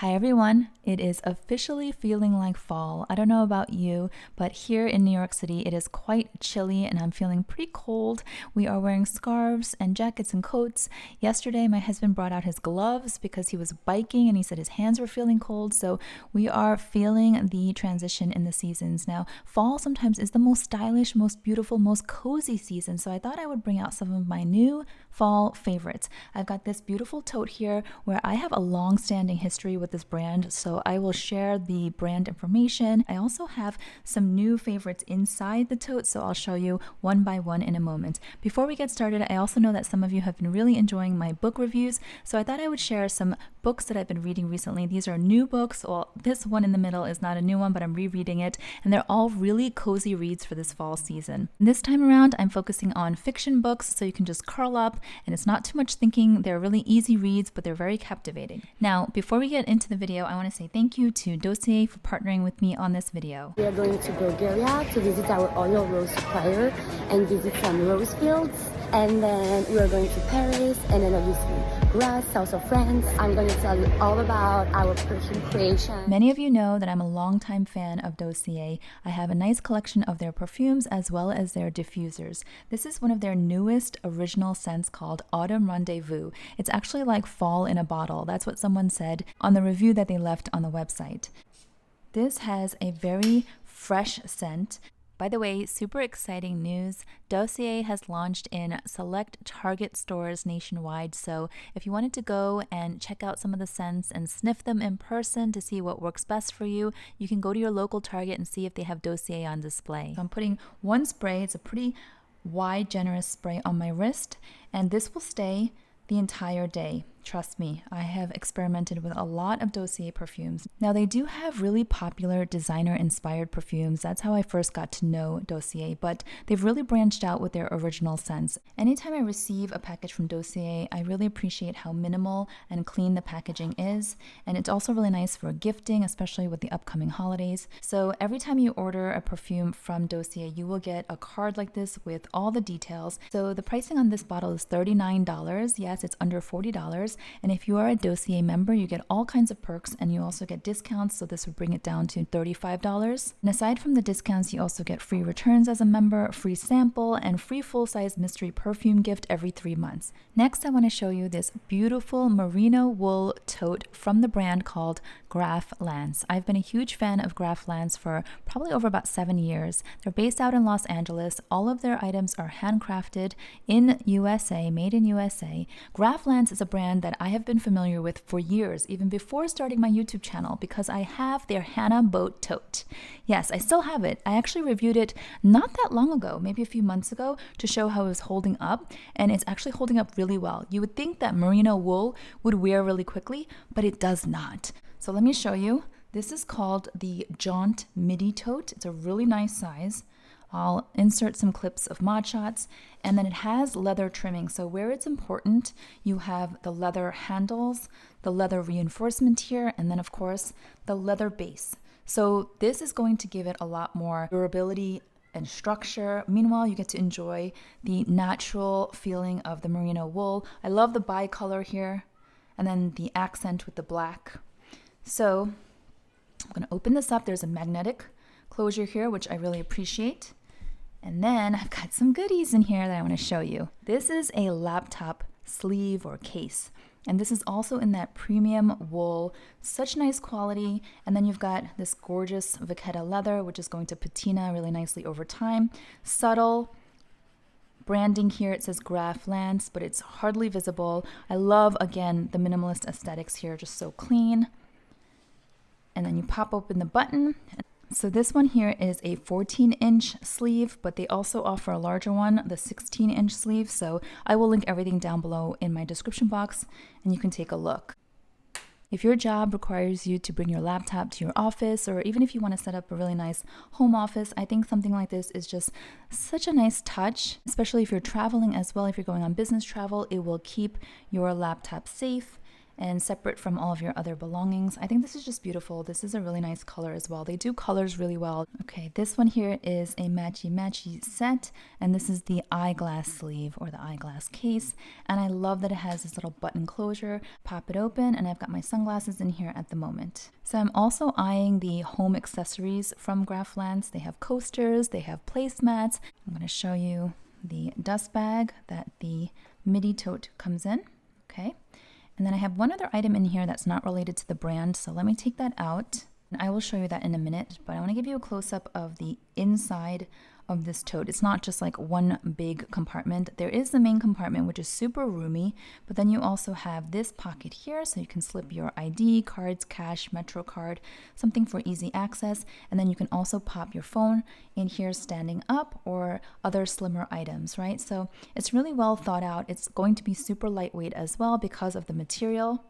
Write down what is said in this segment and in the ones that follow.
Hi everyone, it is officially feeling like fall. I don't know about you, but here in New York City it is quite chilly and I'm feeling pretty cold. We are wearing scarves and jackets and coats. Yesterday my husband brought out his gloves because he was biking and he said his hands were feeling cold, so we are feeling the transition in the seasons. Now, fall sometimes is the most stylish, most beautiful, most cozy season, so I thought I would bring out some of my new fall favorites. I've got this beautiful tote here where I have a long-standing history with this brand, so I will share the brand information. I also have some new favorites inside the tote, so I'll show you one by one in a moment. Before we get started, I also know that some of you have been really enjoying my book reviews, so I thought I would share some books that I've been reading recently. These are new books. Well, this one in the middle is not a new one, but I'm rereading it, and they're all really cozy reads for this fall season. This time around, I'm focusing on fiction books, so you can just curl up and it's not too much thinking. They're really easy reads, but they're very captivating. Now, before we get into the video, I want to say thank you to Dossier for partnering with me on this video. We are going to Bulgaria to visit our oil rose supplier and visit some rose fields. And then we are going to Paris and then obviously Grasse, south of France. I'm going to tell you all about our perfume creation. Many of you know that I'm a longtime fan of Dossier. I have a nice collection of their perfumes as well as their diffusers. This is one of their newest original scents called Autumn Rendezvous. It's actually like fall in a bottle. That's what someone said on the review that they left on the website. This has a very fresh scent. By the way, super exciting news. Dossier has launched in select Target stores nationwide, so if you wanted to go and check out some of the scents and sniff them in person to see what works best for you, you can go to your local Target and see if they have Dossier on display. So I'm putting one spray, it's a pretty wide, generous spray on my wrist, and this will stay the entire day. Trust me, I have experimented with a lot of Dossier perfumes. Now, they do have really popular designer-inspired perfumes. That's how I first got to know Dossier, but they've really branched out with their original scents. Anytime I receive a package from Dossier, I really appreciate how minimal and clean the packaging is, and it's also really nice for gifting, especially with the upcoming holidays. So every time you order a perfume from Dossier, you will get a card like this with all the details. So the pricing on this bottle is $39. Yes, it's under $40. And if you are a Dossier member, you get all kinds of perks and you also get discounts, so this would bring it down to $35. And aside from the discounts, you also get free returns as a member, free sample, and free full-size mystery perfume gift every 3 months. Next, I want to show you this beautiful merino wool tote from the brand called Graf Lantz. I've been a huge fan of Graf Lantz for probably over about 7 years. They're based out in Los Angeles. All of their items are handcrafted in USA, made in USA. Graf Lantz is a brand that I have been familiar with for years, even before starting my YouTube channel, because I have their Hannah boat tote. Yes, I still have it. I actually reviewed it not that long ago, maybe a few months ago, to show how it was holding up, and it's actually holding up really well. You would think that merino wool would wear really quickly, but it does not. So let me show you. This is called the Jaunt Midi tote. It's a really nice size. I'll insert some clips of mod shots, and then it has leather trimming. So where it's important, you have the leather handles, the leather reinforcement here, and then of course the leather base. So this is going to give it a lot more durability and structure. Meanwhile, you get to enjoy the natural feeling of the merino wool. I love the bicolor here, and then the accent with the black. So I'm going to open this up. There's a magnetic closure here, which I really appreciate. And then I've got some goodies in here that I want to show you. This is a laptop sleeve or case. And this is also in that premium wool, such nice quality. And then you've got this gorgeous vachetta leather, which is going to patina really nicely over time. Subtle branding here, it says Graf Lantz, but it's hardly visible. I love, again, the minimalist aesthetics here, just so clean. And then you pop open the button. So this one here is a 14-inch sleeve, but they also offer a larger one, the 16-inch sleeve. So I will link everything down below in my description box and you can take a look. If your job requires you to bring your laptop to your office, or even if you want to set up a really nice home office, I think something like this is just such a nice touch, especially if you're traveling as well. If you're going on business travel, it will keep your laptop safe and separate from all of your other belongings. I think this is just beautiful. This is a really nice color as well. They do colors really well. Okay, this one here is a matchy set, and this is the eyeglass sleeve or the eyeglass case. And I love that it has this little button closure. Pop it open, and I've got my sunglasses in here at the moment. So I'm also eyeing the home accessories from Graf Lantz. They have coasters, they have placemats. I'm going to show you the dust bag that the Midi tote comes in. Okay. And then I have one other item in here that's not related to the brand, so let me take that out. And I will show you that in a minute, but I want to give you a close-up of the inside of this tote. It's not just like one big compartment. There is the main compartment, which is super roomy, but then you also have this pocket here, so you can slip your ID, cards, cash, Metro card, something for easy access, and then you can also pop your phone in here standing up or other slimmer items, right? So it's really well thought out. It's going to be super lightweight as well because of the material.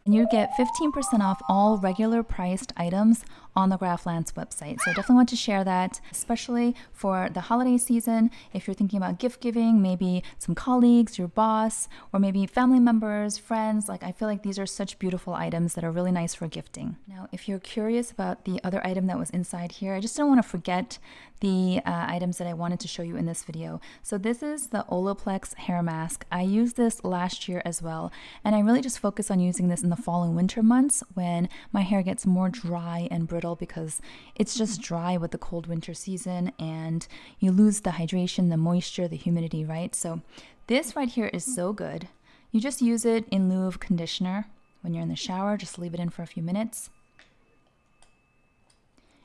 And you get 15% off all regular priced items on the Graf Lantz website. So I definitely want to share that, especially for the holiday season. If you're thinking about gift giving, maybe some colleagues, your boss, or maybe family members, friends, like I feel like these are such beautiful items that are really nice for gifting. Now, if you're curious about the other item that was inside here, I just don't want to forget the items that I wanted to show you in this video. So this is the Olaplex hair mask. I used this last year as well, and I really just focus on using this in the fall and winter months when my hair gets more dry and brittle because it's just dry with the cold winter season and you lose the hydration, the moisture, the humidity, right? So this right here is so good. You just use it in lieu of conditioner when you're in the shower. Just leave it in for a few minutes.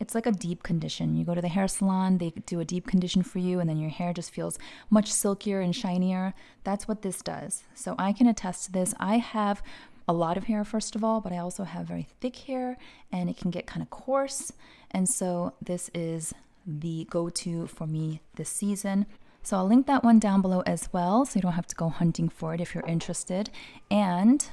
It's like a deep condition. You go to the hair salon, they do a deep condition for you, and then your hair just feels much silkier and shinier. That's what this does. So I can attest to this. I have a lot of hair, first of all, but I also have very thick hair, and it can get kind of coarse. And so this is the go-to for me this season. So I'll link that one down below as well, so you don't have to go hunting for it if you're interested. And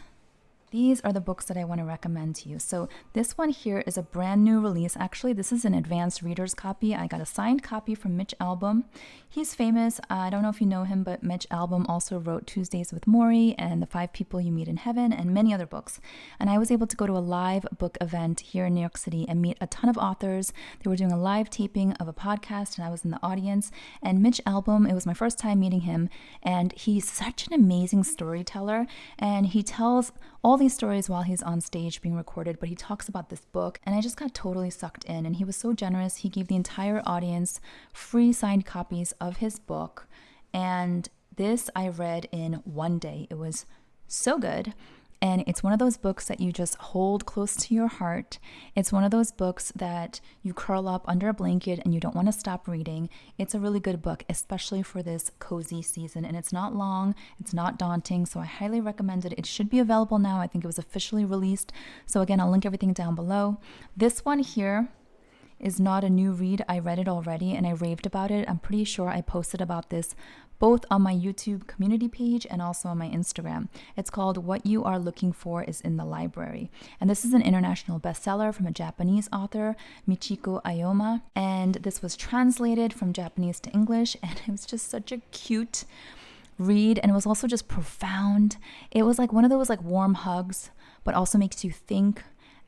these are the books that I want to recommend to you. So this one here is a brand new release. Actually, this is an advanced reader's copy. I got a signed copy from Mitch Albom. He's famous. I don't know if you know him, but Mitch Albom also wrote Tuesdays with Morrie and The 5 People You Meet in Heaven and many other books. And I was able to go to a live book event here in New York City and meet a ton of authors. They were doing a live taping of a podcast and I was in the audience. And Mitch Albom, it was my first time meeting him, and he's such an amazing storyteller, and he tells all these stories while he's on stage being recorded, but he talks about this book, and I just got totally sucked in. And he was so generous. He gave the entire audience free signed copies of his book, and this I read in one day. It was so good. And it's one of those books that you just hold close to your heart. It's one of those books that you curl up under a blanket and you don't want to stop reading. It's a really good book, especially for this cozy season. And it's not long, it's not daunting, so I highly recommend it. It should be available now. I think it was officially released. So again, I'll link everything down below. This one here is not a new read. I read it already and I raved about it. I'm pretty sure I posted about this both on my YouTube community page and also on my Instagram. It's called What You Are Looking For Is in the Library. And this is an international bestseller from a Japanese author, Michiko Ayoma. And this was translated from Japanese to English, and it was just such a cute read, and it was also just profound. It was like one of those like warm hugs, but also makes you think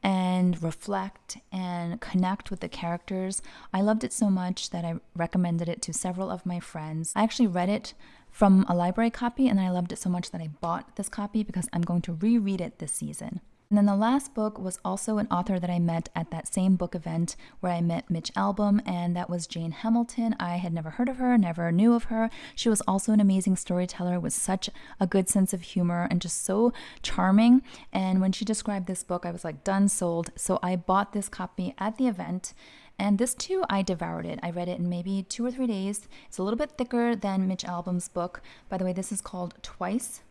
and reflect and connect with the characters. I loved it so much that I recommended it to several of my friends. I actually read it from a library copy, and then I loved it so much that I bought this copy because I'm going to reread it this season. And then the last book was also an author that I met at that same book event where I met Mitch Albom, and that was Jane Hamilton. I had never heard of her, never knew of her. She was also an amazing storyteller with such a good sense of humor and just so charming. And when she described this book, I was like, done, sold. So I bought this copy at the event. And this too, I devoured it. I read it in maybe 2 or 3 days. It's a little bit thicker than Mitch Albom's book. By the way, this is called Twice.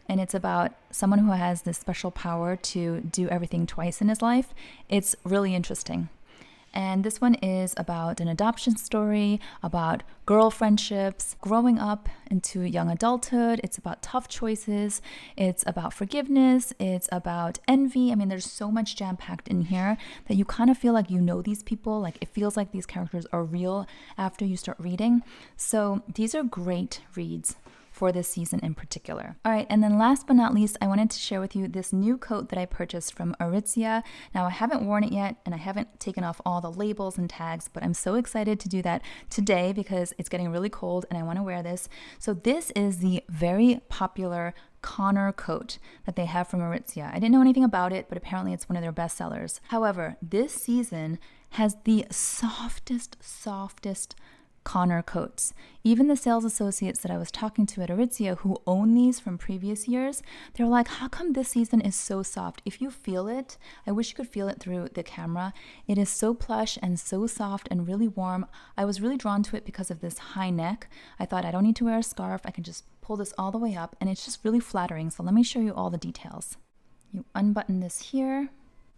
And it's about someone who has this special power to do everything twice in his life. It's really interesting. And this one is about an adoption story, about girl friendships, growing up into young adulthood. It's about tough choices. It's about forgiveness. It's about envy. I mean, there's so much jam-packed in here that you kind of feel like you know these people. Like it feels like these characters are real after you start reading. So these are great reads for this season in particular. All right, and then last but not least, I wanted to share with you this new coat that I purchased from Aritzia. Now, I haven't worn it yet, and I haven't taken off all the labels and tags, but I'm so excited to do that today because it's getting really cold and I want to wear this. So this is the very popular Connor coat that they have from Aritzia. I didn't know anything about it, but apparently it's one of their best sellers. However, this season has the softest Connor coats. Even the sales associates that I was talking to at Aritzia who own these from previous years, they're like, how come this season is so soft? If you feel it, I wish you could feel it through the camera. It is so plush and so soft and really warm. I was really drawn to it because of this high neck. I thought I don't need to wear a scarf. I can just pull this all the way up and it's just really flattering. So let me show you all the details. You unbutton this here.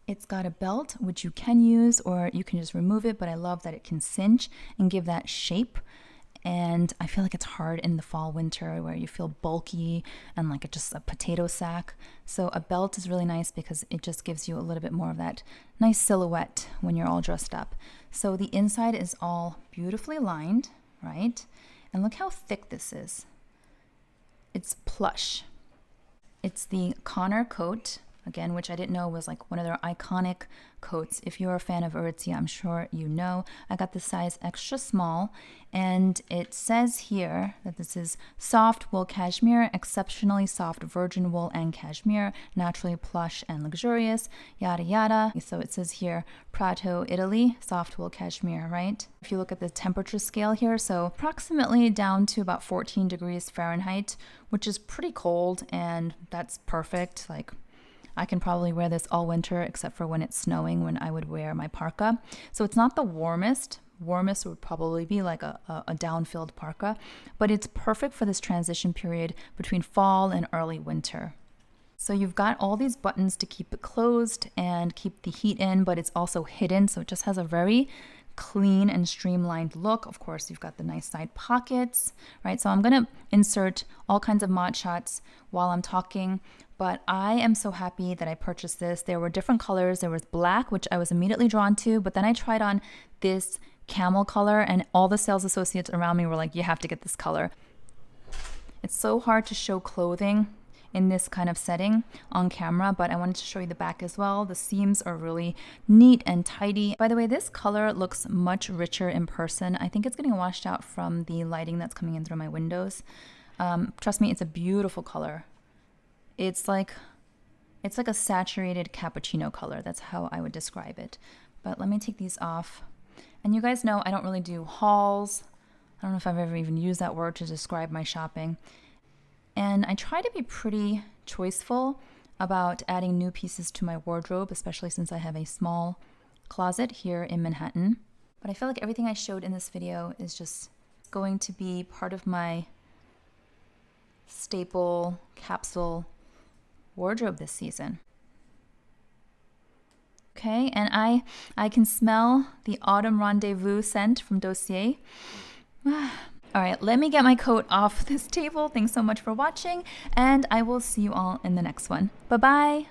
It's got a belt, which you can use or you can just remove it, but I love that it can cinch and give that shape. And I feel like it's hard in the fall, winter where you feel bulky and like just a potato sack. So a belt is really nice because it just gives you a little bit more of that nice silhouette when you're all dressed up. So the inside is all beautifully lined, right? And look how thick this is. It's plush. It's the Connor coat, again, which I didn't know was like one of their iconic coats. If you're a fan of Aritzia, I'm sure you know. I got the size extra small, and it says here that this is soft wool cashmere, exceptionally soft virgin wool and cashmere, naturally plush and luxurious, yada yada. So it says here, Prato, Italy, soft wool cashmere, right? If you look at the temperature scale here, so approximately down to about 14 degrees Fahrenheit, which is pretty cold, and that's perfect. Like, I can probably wear this all winter except for when it's snowing, when I would wear my parka. So it's not the warmest. Warmest would probably be like a down-filled parka, but it's perfect for this transition period between fall and early winter. So you've got all these buttons to keep it closed and keep the heat in, but it's also hidden. So it just has a very clean and streamlined look. Of course, you've got the nice side pockets, right? So I'm going to insert all kinds of mod shots while I'm talking, but I am so happy that I purchased this. There were different colors. There was black, which I was immediately drawn to, but then I tried on this camel color and all the sales associates around me were like, you have to get this color. It's so hard to show clothing in this kind of setting on camera, but I wanted to show you the back as well. The seams are really neat and tidy. By the way, this color looks much richer in person. I think it's getting washed out from the lighting that's coming in through my windows. Trust me, it's a beautiful color. It's like a saturated cappuccino color. That's how I would describe it. But let me take these off. And you guys know I don't really do hauls. I don't know if I've ever even used that word to describe my shopping. And I try to be pretty choiceful about adding new pieces to my wardrobe, especially since I have a small closet here in Manhattan. But I feel like everything I showed in this video is just going to be part of my staple capsule wardrobe this season. Okay, and I can smell the Autumn Rendezvous scent from Dossier. All right, let me get my coat off this table. Thanks so much for watching, and I will see you all in the next one. Bye-bye.